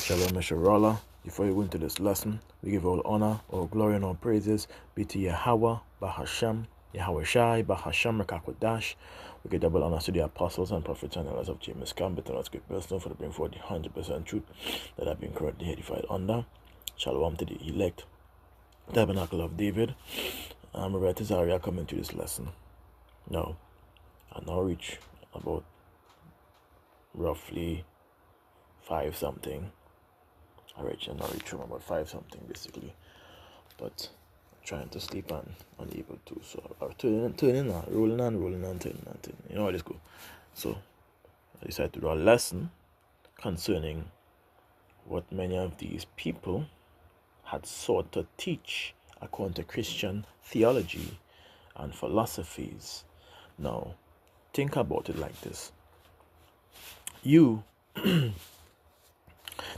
Shalom, Mesharola. Before we go into this lesson, we give all honor, all glory, and all praises be to Yahweh, Bahashem, Yahweh Shai, Bahashem, Rekakwadash. We give double honor to the apostles and prophets and elders of James Gambit and our script person for the bring forth the 100% truth that have been correctly edified under. Shalom to the elect, Tabernacle of David. I'm Robert Zaria coming to this lesson. Now, I now reach about roughly 5 something. I reach from about 5 something basically, but I'm trying to sleep and unable to. So I'm turning on, rolling on, turning on. You know how this go. So I decided to do a lesson concerning what many of these people had sought to teach according to Christian theology and philosophies. Now, think about it like this. You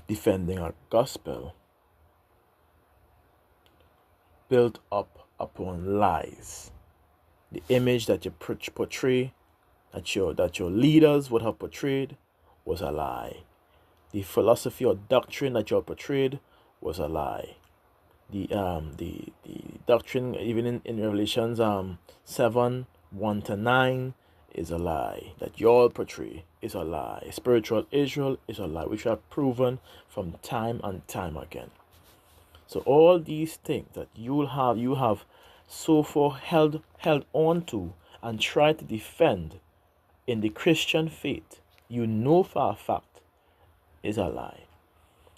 defending a gospel built up upon lies. The image that you portray, that your leaders would have portrayed, was a lie. The philosophy or doctrine that you portrayed was a lie. The doctrine, even in Revelations 7:1-9, is a lie. That you all portray is a lie. Spiritual Israel is a lie, which we have proven from time and time again. So all these things that you have so far held on to and tried to defend in the Christian faith, you know for a fact is a lie.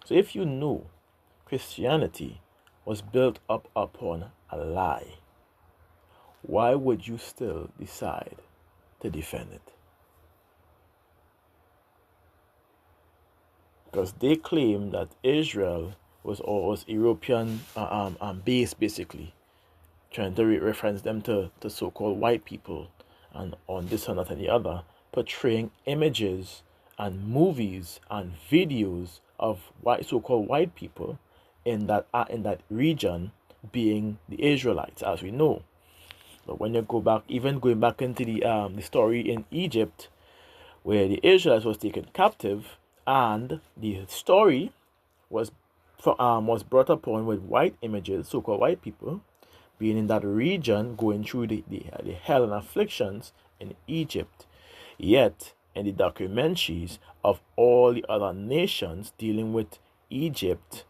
So if you know Christianity was built up upon a lie, why would you still decide to defend it? Because they claim that Israel was European based, basically, trying to reference them to so-called white people, and on this and that and the other, portraying images and movies and videos of so-called white people in that region being the Israelites, as we know. But when you go back, even going back into the story in Egypt, where the Israelites was taken captive, and the story was brought upon with white images, so-called white people, being in that region, going through the hell and afflictions in Egypt. Yet, in the documentaries of all the other nations dealing with Egypt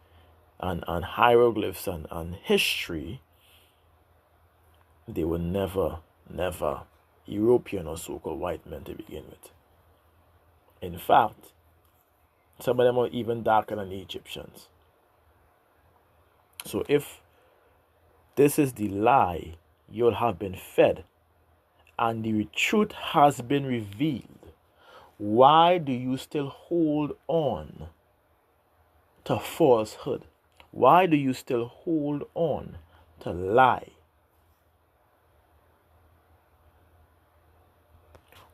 and hieroglyphs and history, they were never European or so-called white men to begin with. In fact, some of them are even darker than the Egyptians. So if this is the lie you'll have been fed and the truth has been revealed, why do you still hold on to falsehood? Why do you still hold on to lie?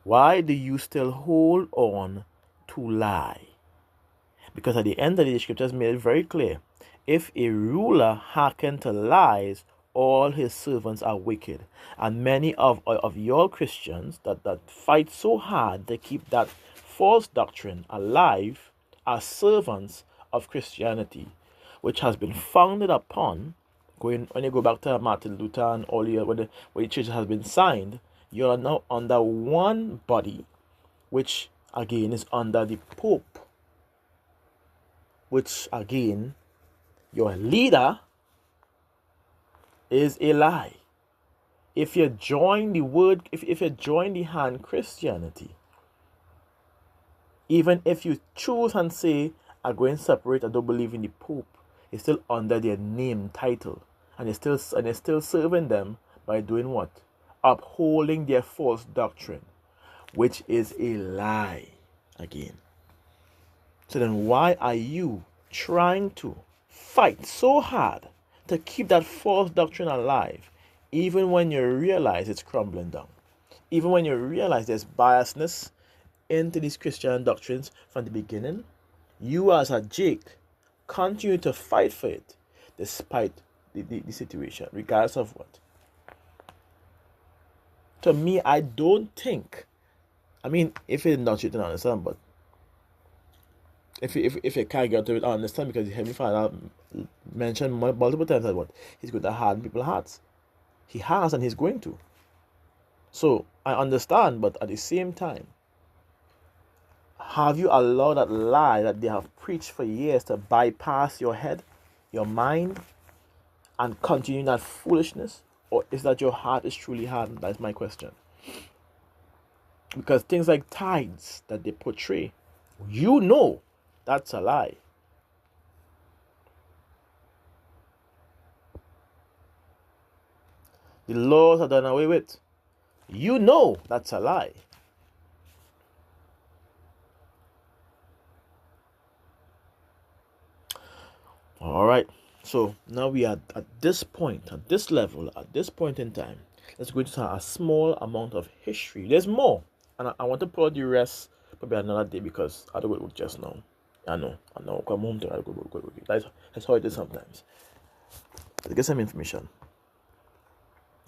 Why do you still hold on to lie? Because at the end of the scriptures made it very clear, if a ruler hearken to lies, all his servants are wicked. And many of your Christians that fight so hard to keep that false doctrine alive are servants of Christianity, which has been founded upon, when you go back to Martin Luther and all the where the church has been signed, you are now under one body, which again is under the Pope, which again, your leader is a lie. If you join the word, if you join the hand Christianity, even if you choose and say, I'm going to separate, I don't believe in the Pope, it's still under their name title, and you're still serving them by doing what? Upholding their false doctrine, which is a lie again. So then why are you trying to fight so hard to keep that false doctrine alive, even when you realize it's crumbling down? Even when you realize there's biasness into these Christian doctrines from the beginning, you as a Jake continue to fight for it despite the situation, regardless of what. To me, I don't think, if it's not, you don't understand, but If you can't get to it, I understand, because the Heavenly Father mentioned multiple times that what He's going to harden people's hearts. He has, and He's going to. So I understand, but at the same time, have you allowed that lie that they have preached for years to bypass your head, your mind, and continue that foolishness? Or is that your heart is truly hardened? That's my question. Because things like tithes that they portray, you know that's a lie. The laws are done away with. You know that's a lie. All right. So now we are at this point, at this level, at this point in time. Let's go into a small amount of history. There's more. And I want to put the rest probably another day, because I don't work just now. I know. Come home to go. That's how it is sometimes. Let's get some information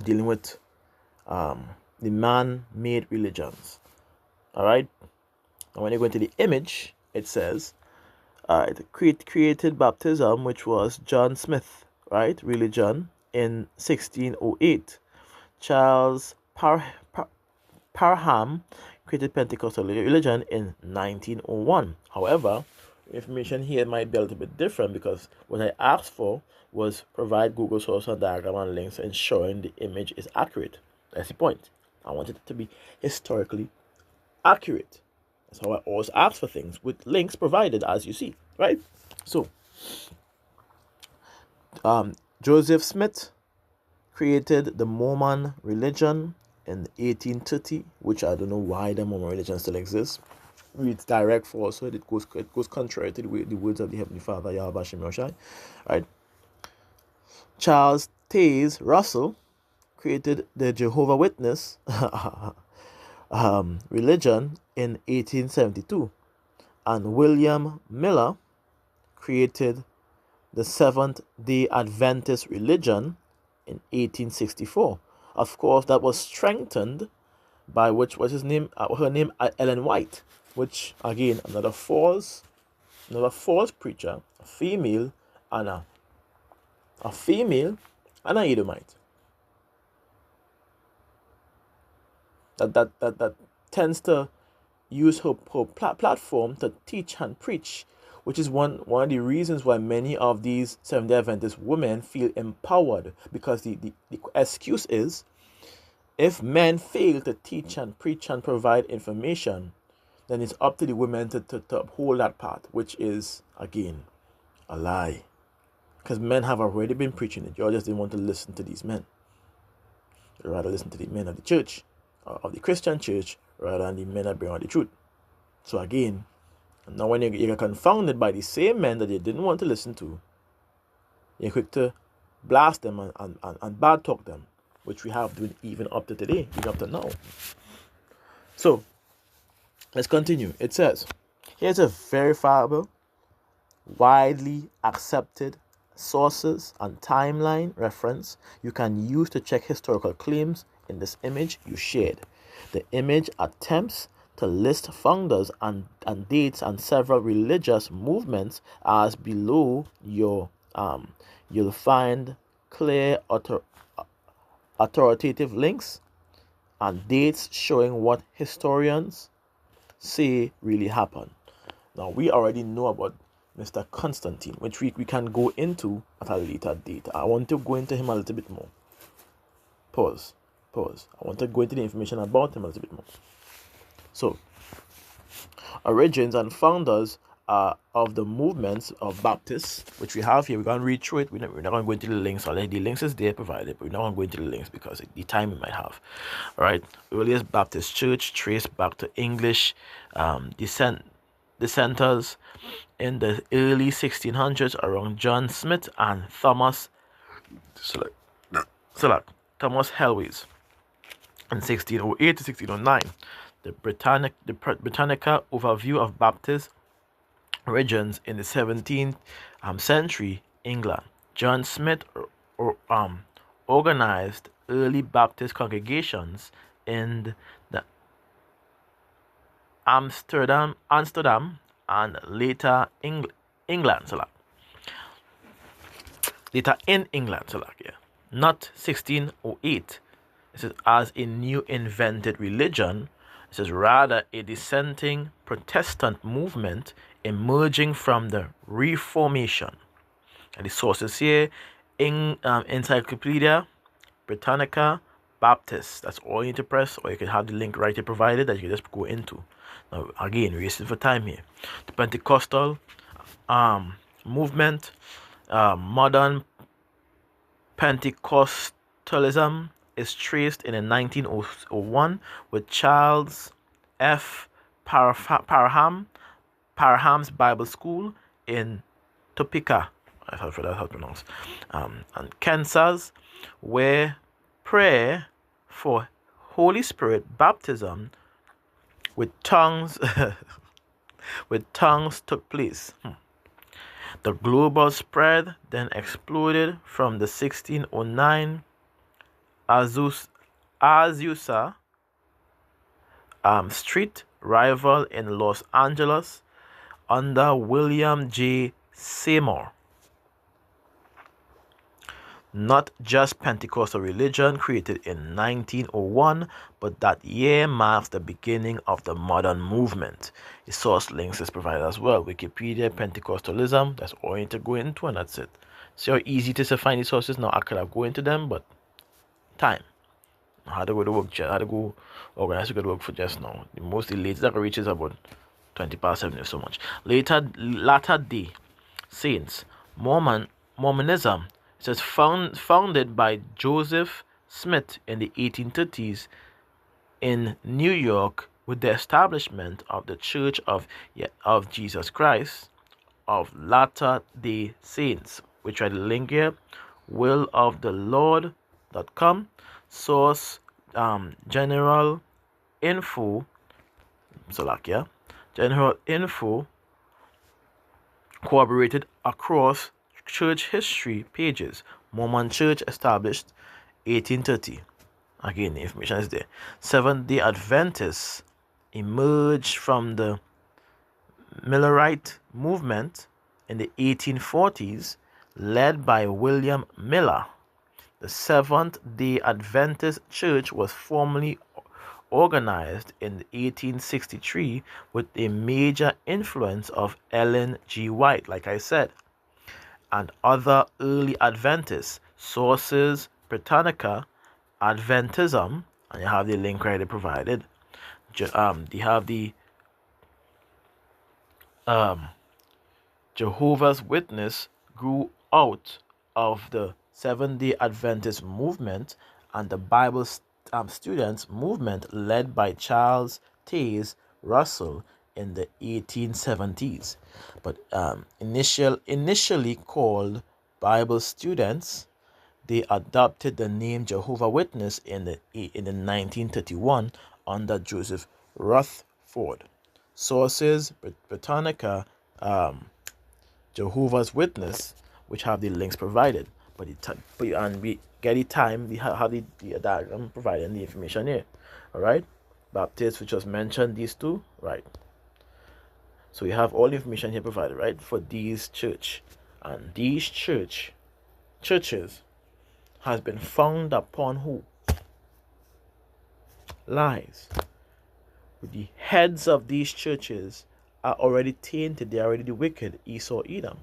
dealing with the man-made religions. All right. And when you go into the image, it says it created baptism, which was John Smith, right, religion, in 1608. Charles Parham created Pentecostal religion in 1901. However, information here might be a little bit different, because what I asked for was provide Google source and diagram and links ensuring the image is accurate. That's the point. I wanted it to be historically accurate. That's how I always ask for things, with links provided, as you see, right? So, Joseph Smith created the Mormon religion in 1830, which I don't know why the Mormon religion still exists. It's direct falsehood. It goes contrary to the words of the Heavenly Father, Yahweh Shem Yoshai, right? Charles Taze Russell created the Jehovah Witness religion in 1872, and William Miller created the Seventh-day Adventist religion in 1864. Of course, that was strengthened by her name Ellen White, which again another false preacher, a female and a Edomite. That tends to use her platform to teach and preach, which is one of the reasons why many of these Seventh-day Adventist women feel empowered, because the excuse is, if men fail to teach and preach and provide information, then it's up to the women to uphold that part, which is, again, a lie. Because men have already been preaching it. You just didn't want to listen to these men. You'd rather listen to the men of the church, of the Christian church, rather than the men that bring out the truth. So again, now when you're confounded by the same men that you didn't want to listen to, you're quick to blast them and bad talk them, which we have doing even up to today, even up to now. So, let's continue. It says, here's a verifiable, widely accepted sources and timeline reference you can use to check historical claims in this image you shared. The image attempts to list founders and dates and several religious movements as below. You'll find clear authoritative links and dates showing what historians say really happened. Now, we already know about Mr. Constantine, which we can go into at a later date. I want to go into him a little bit more. Pause. I want to go into the information about him a little bit more. So, origins and founders of the movements of Baptists, which we have here. We're going to read through it. We're not going to go into the links. Already the links is there provided, but we're not going to go into the links because of the time we might have. All right. Earliest Baptist church traced back to English dissenters in the early 1600s around John Smith and Thomas Helwys in 1608 to 1609. The Britannica overview of Baptist regions in the 17th century England. John Smith organized early Baptist congregations in the Amsterdam and later England. Later in England, not 1608. It says, as a new invented religion. It says, rather a dissenting Protestant movement emerging from the Reformation. And the sources here, Encyclopedia Britannica Baptist. That's all you need to press, or you can have the link right here provided that you can just go into. Now, again, wasting for time here. The Pentecostal movement, modern Pentecostalism is traced in 1901 with Charles F. Parham's Bible School in Topeka, I thought that's how to pronounce, and Kansas, where prayer for Holy Spirit baptism with tongues took place. The global spread then exploded from the 1609 Azusa Street rival in Los Angeles under William J. Seymour. Not just Pentecostal religion created in 1901, but that year marks the beginning of the modern movement. The source links is provided as well. Wikipedia, Pentecostalism, that's all you need to go into, and that's it. See how easy it is to find the sources? Now I could have go into them, but time. I had to go to work, I had to go organize to go to work for just now. The latest I can reach is about 7:20 or so much. Latter Day Saints, Mormonism. It says founded by Joseph Smith in the 1830s in New York with the establishment of the Church of Jesus Christ of Latter-day Saints, which are the link here, willoftheLord.com, source general info, general info corroborated across church history pages. Mormon Church established 1830. Again, the information is there. Seventh-day Adventists emerged from the Millerite movement in the 1840s, led by William Miller. The Seventh-day Adventist Church was formally organized in 1863 with a major influence of Ellen G. White, like I said, and other early Adventists. Sources, Britannica, Adventism, and you have the link right there provided. They have the Jehovah's Witness grew out of the Seventh-day Adventist movement and the Bible students movement led by Charles Taze Russell in the 1870s, but initially called Bible students, they adopted the name Jehovah Witness in the 1931 under Joseph Rutherford. Sources, Britannica, Jehovah's Witness, which have the links provided, and we get the time, we have the diagram providing the information here. All right, Baptist, which was mentioned, these two, right? So we have all the information here provided, right, for these church. And these churches has been founded upon who? Lies. With the heads of these churches are already tainted, they are already the wicked, Esau, Edom,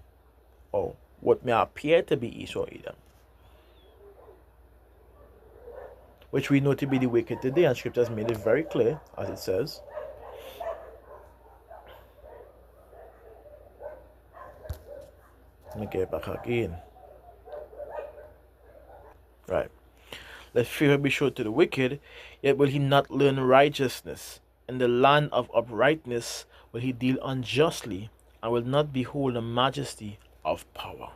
or what may appear to be Esau, Edom, which we know to be the wicked today, and Scripture has made it very clear, as it says. Let me get back again. Right. Let fear be shown to the wicked, yet will he not learn righteousness. In the land of uprightness will he deal unjustly, and will not behold the majesty of power.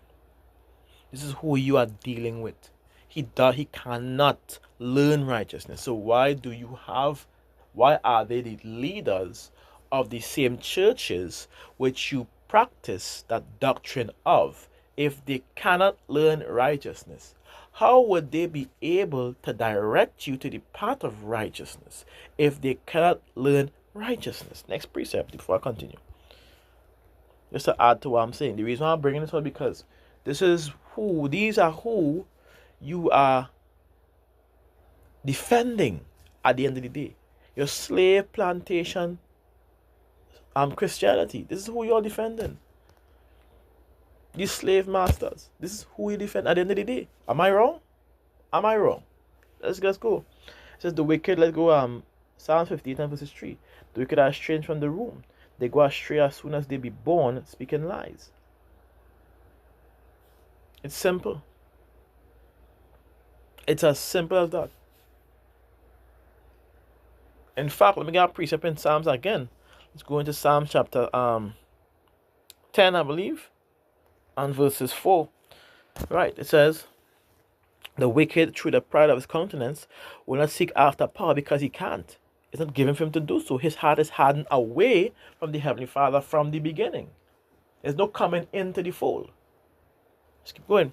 This is who you are dealing with. He cannot learn righteousness. So why are they the leaders of the same churches which you practice that doctrine of, if they cannot learn righteousness? How would they be able to direct you to the path of righteousness if they cannot learn righteousness? Next precept before I continue. Just to add to what I'm saying, the reason why I'm bringing this up because these are who you are defending at the end of the day. Your slave plantation, Christianity. This is who you're defending. These slave masters. This is who you defend at the end of the day. Am I wrong? Am I wrong? Let's go. It says the wicked, let's go, Psalm 58 and verses 3. The wicked are estranged from the womb. They go astray as soon as they be born, speaking lies. It's simple. It's as simple as that. In fact, let me get a precept in Psalms again. Let's go into Psalm chapter 10, I believe, and verses 4. Right, it says, the wicked, through the pride of his countenance, will not seek after power because he can't. It's not given for him to do so. His heart is hardened away from the Heavenly Father from the beginning. There's no coming into the fold. Let's keep going.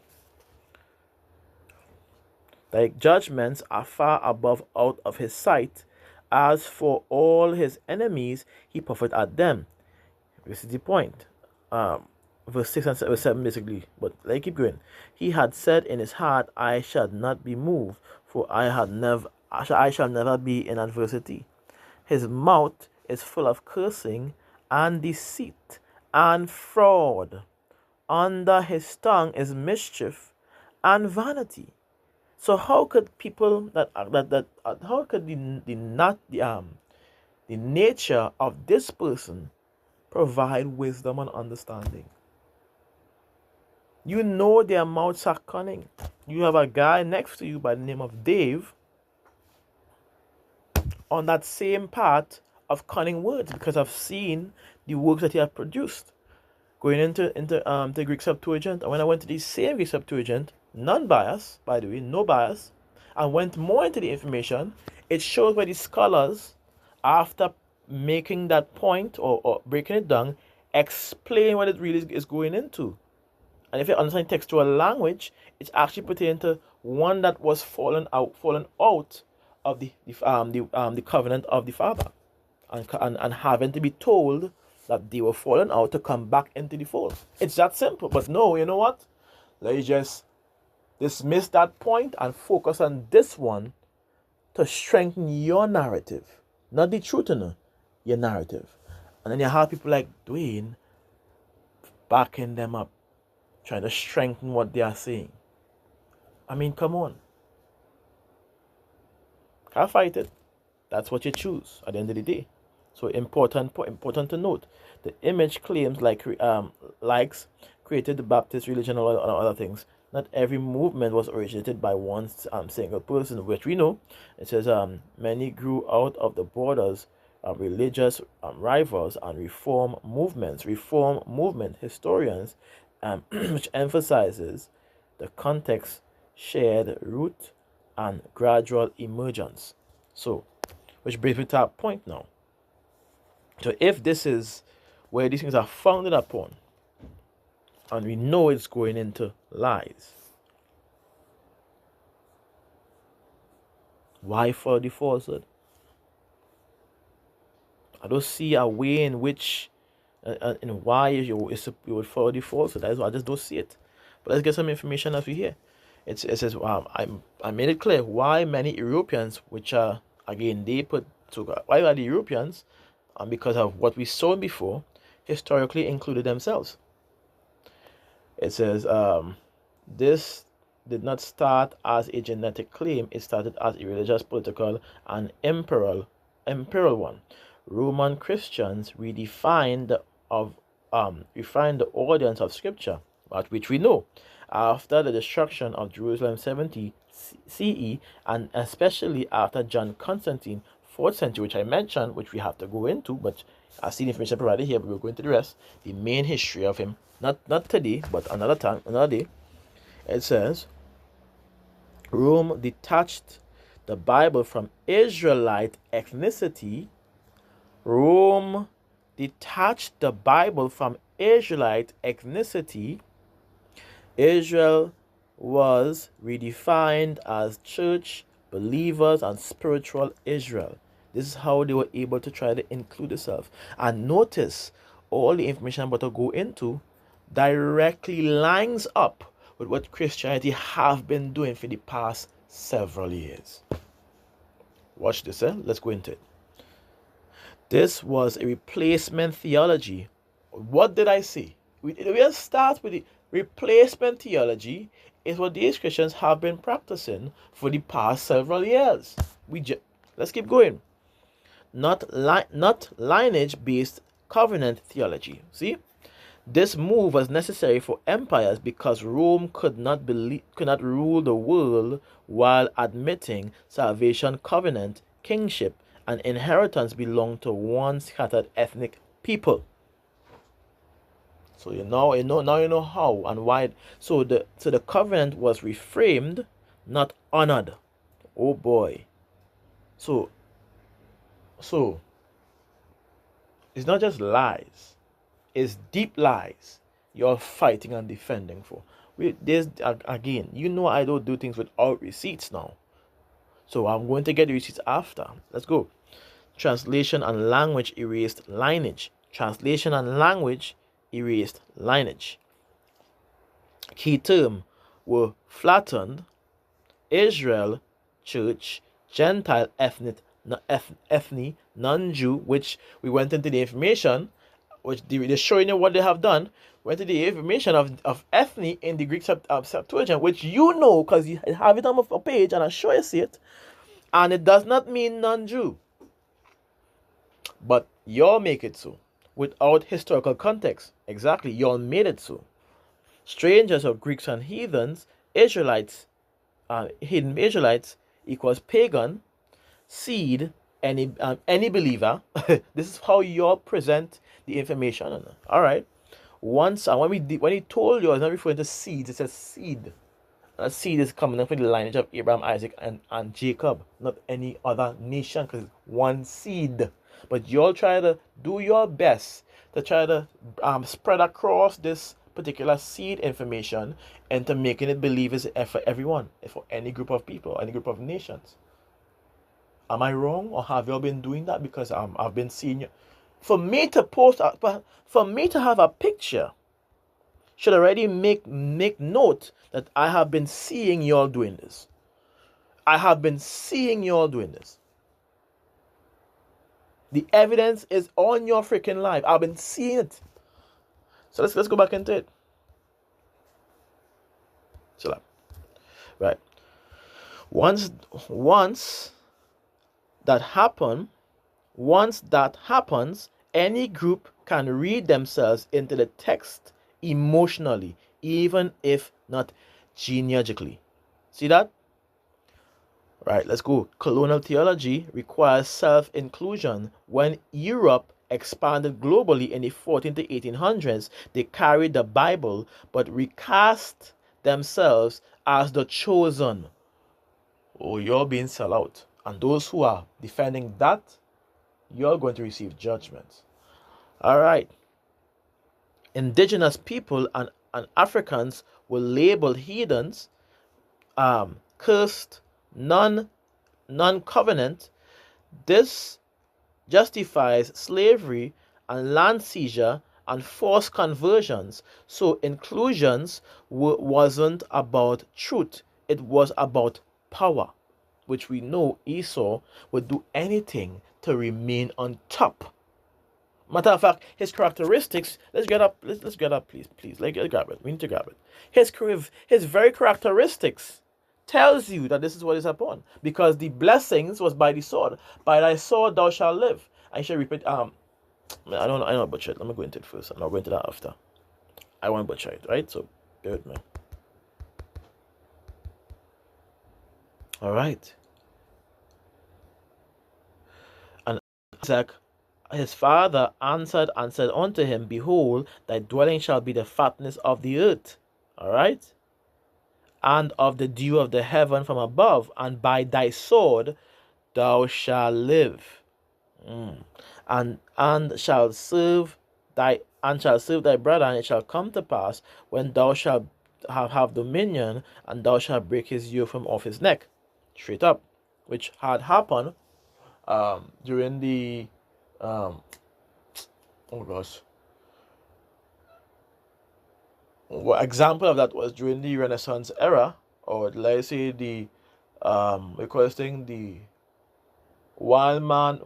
Thy judgments are far above out of his sight. As for all his enemies, he puffeth at them. This is the point. Verse 6 and 7 basically. But let me keep going. He had said in his heart, I shall not be moved, for I shall never be in adversity. His mouth is full of cursing and deceit and fraud. Under his tongue is mischief and vanity. So how could people how could the nature of this person provide wisdom and understanding? You know their mouths are cunning. You have a guy next to you by the name of Dave on that same path of cunning words, because I've seen the works that he has produced. Going into the Greek Septuagint, and when I went to the same Greek Septuagint, non-bias, by the way, no bias, and went more into the information, it shows where the scholars, after making that point or breaking it down, explain what it really is going into. And if you understand textual language, it's actually pertaining to one that was fallen out of the covenant of the Father, and having to be told that they were fallen out to come back into the fold. It's that simple. But no, you know what? Let's just dismiss that point and focus on this one to strengthen your narrative, not the truth, your narrative. And then you have people like Dwayne backing them up, trying to strengthen what they are saying. I mean, come on. Can't fight it. That's what you choose at the end of the day. So important to note, the image claims likes created the Baptist religion and other things. Not every movement was originated by one single person, which we know. It says many grew out of the borders of religious rivals and reform movements. Reform movement historians, which emphasizes the context, shared root, and gradual emergence. So, which brings me to our point now. So if this is where these things are founded upon, and we know it's going into lies, why follow the falsehood? I don't see a way in which and why you would follow the falsehood. I just don't see it. But let's get some information as we hear. It says I made it clear why many Europeans, which are again why are the Europeans, and because of what we saw before, historically included themselves. It says this did not start as a genetic claim. It started as a religious, political, and imperial one. Roman Christians refined the audience of Scripture, at which we know, after the destruction of Jerusalem 70 CE, and especially after John Constantine, 4th century, which I mentioned, which we have to go into, but I see the information provided here, but we'll go into the rest. The main history of him, not today, but another time, another day. It says, Rome detached the Bible from Israelite ethnicity. Rome detached the Bible from Israelite ethnicity. Israel was redefined as church, believers, and spiritual Israel. This is how they were able to try to include themselves. And notice, all the information I'm about to go into directly lines up with what Christianity have been doing for the past several years. Watch this, let's go into it. This was a replacement theology. What did I say? We'll start with the replacement theology. Is what these Christians have been practicing for the past several years. Let's keep going. Not lineage-based covenant theology. See, this move was necessary for empires because Rome could not rule the world while admitting salvation, covenant, kingship, and inheritance belonged to one scattered ethnic people. So you know how and why. So the covenant was reframed, not honored. Oh boy. So it's not just lies. It's deep lies you're fighting and defending for. Again, I don't do things without receipts now. So I'm going to get the receipts after. Let's go. Translation and language erased lineage. Translation and language erased lineage. Key term were flattened, Israel, church, Gentile, ethnic, non-Jew, which we went into the information, which they're showing you what they have done. Went to the information of ethnic in the Greek Septuagint, which because you have it on a page and I show you see it. And it does not mean non-Jew. But y'all make it so. Without historical context. Exactly, y'all made it so. Strangers of Greeks and heathens, Israelites, hidden Israelites equals pagan, seed, any believer. This is how y'all present the information. All right. Once when he told you, I was not referring to seeds. It says seed. A seed is coming from the lineage of Abraham, Isaac, and Jacob, not any other nation, because it's one seed. But y'all try to do your best to try to spread across this particular seed information into making it believe it's for everyone, for any group of people, any group of nations. Am I wrong, or have you been doing that? Because I've been seeing you. For me to have a picture, should already make note that I have been seeing y'all doing this. I have been seeing y'all doing this. The evidence is on your freaking life. I've been seeing it. So let's go back into it. So right. Once that happens, any group can read themselves into the text emotionally, even if not genealogically. See that? Right, let's go. Colonial theology requires self-inclusion. When Europe expanded globally in the 14 to 1800s, they carried the Bible but recast themselves as the chosen. Oh, you're being sold out. And those who are defending that, you're going to receive judgment. All right. Indigenous people and Africans were labeled heathens, cursed, non-covenant. This justifies slavery and land seizure and forced conversions. So inclusions wasn't about truth. It was about power, which we know Esau would do anything to remain on top. Matter of fact, his characteristics. Let's get up, please. Let's grab it. We need to grab it. His very characteristics tells you that this is what is upon, because the blessings was by the sword. By thy sword thou shalt live. I shall repeat. I don't butcher it. Let me go into it first, and I'll go into that after. I won't butcher it, right? So bear with me. All right. And Isaac, his father, answered and said unto him, Behold, thy dwelling shall be the fatness of the earth. All right. And of the dew of the heaven from above, and by thy sword thou shalt live. And shall serve thy brother, and it shall come to pass when thou shalt have dominion, and thou shalt break his yoke from off his neck. Straight up, which had happened during the Well, example of that was during the Renaissance era, or let's say the we call this thing the Wild Man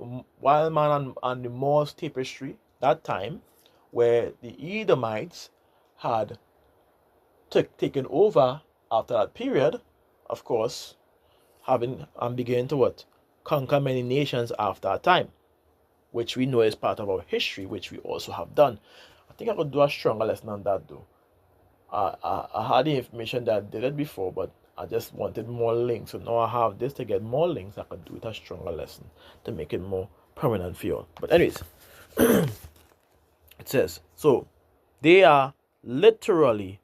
and the Moors tapestry. That time, where the Edomites had taken over after that period, of course, having and beginning to what conquer many nations after a time, which we know is part of our history, which we also have done. I think I could do a stronger lesson on that though. I had the information that I did it before, but I just wanted more links. So now I have this to get more links. I could do it a stronger lesson to make it more permanent for you all. But anyways, it says, so they are literally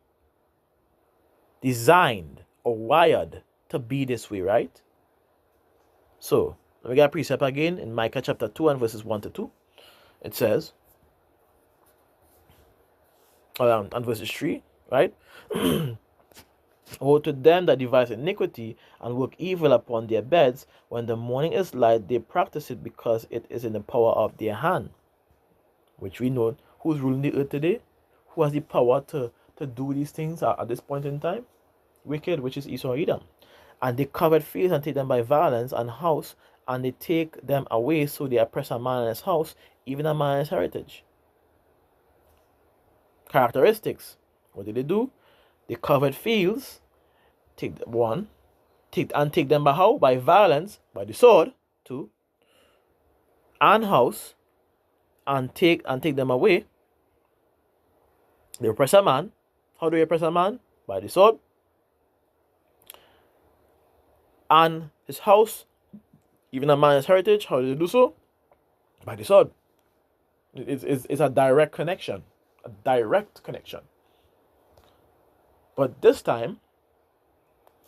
designed or wired to be this way, right? So let me get a precept again in Micah chapter 2 and verses 1 to 2. It says, and verses 3, right? Woe to them that devise iniquity and work evil upon their beds. When the morning is light, they practice it because it is in the power of their hand. Which we know who's ruling the earth today, who has the power to do these things at this point in time. Wicked, which is Esau and Edom. And they covet fields and take them by violence and house, and they take them away, so they oppress a man in his house, even a man in his heritage. Characteristics. What did they do? They covered fields, take them by how? By violence, by the sword, 2, and house, and take them away. They oppress a man. How do they oppress a man? By the sword. And his house, even a man's heritage, how do they do so? By the sword. It's a direct connection. A direct connection. But this time,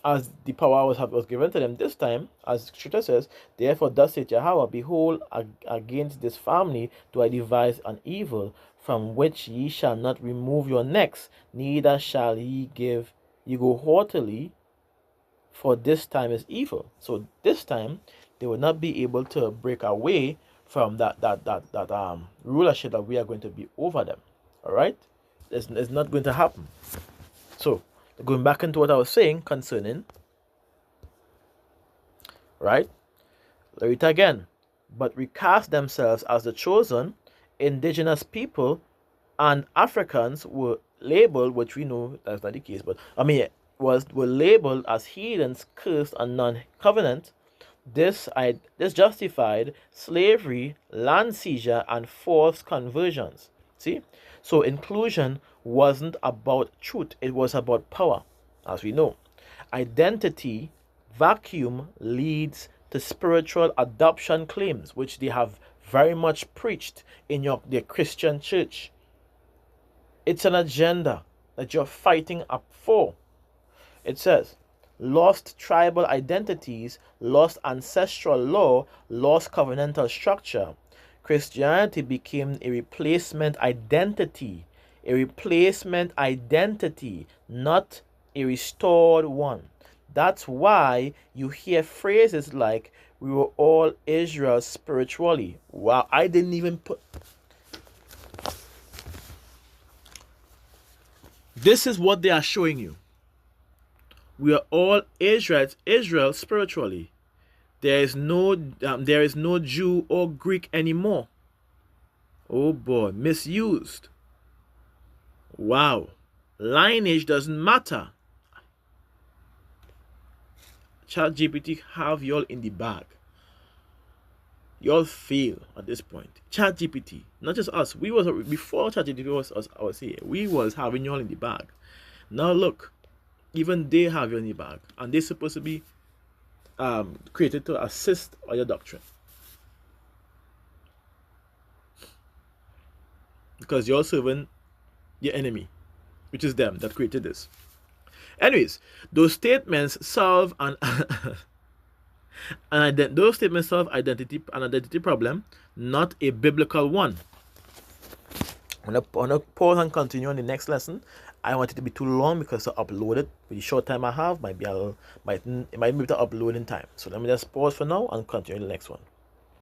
as the power was given to them, this time, as Scripture says, therefore thus saith Yahweh, behold, against this family do I devise an evil, from which ye shall not remove your necks, neither shall ye go haughtily, for this time is evil. So this time, they will not be able to break away from that rulership that we are going to be over them. All right? It's not going to happen. So, going back into what I was saying concerning, right? Let it again. But recast themselves as the chosen, indigenous people, and Africans were labeled, which we know that's not the case, but were labeled as heathens, cursed, and non-covenant. This justified slavery, land seizure, and false conversions. See? So inclusion wasn't about truth, it was about power, as we know. Identity vacuum leads to spiritual adoption claims, which they have very much preached in their Christian church. It's an agenda that you're fighting up for. It says, lost tribal identities, lost ancestral law, lost covenantal structure. Christianity became a replacement identity, not a restored one. That's why you hear phrases like, we were all Israel spiritually. Wow, I didn't even put... This is what they are showing you. We are all Israel spiritually. There is no Jew or Greek anymore. Oh boy, misused. Wow. Lineage doesn't matter. ChatGPT have y'all in the bag. Y'all fail at this point. ChatGPT, not just us. Before ChatGPT was us, I was here. We was having y'all in the bag. Now look, even they have you in the bag, and they're supposed to be created to assist on your doctrine, because you're serving your enemy, which is them that created this. Anyways, those statements solve an identity problem, not a biblical one. I'm gonna pause and continue on the next lesson. I want it to be too long because to upload it with the short time I have it might be able to upload in time. So let me just pause for now and continue the next one.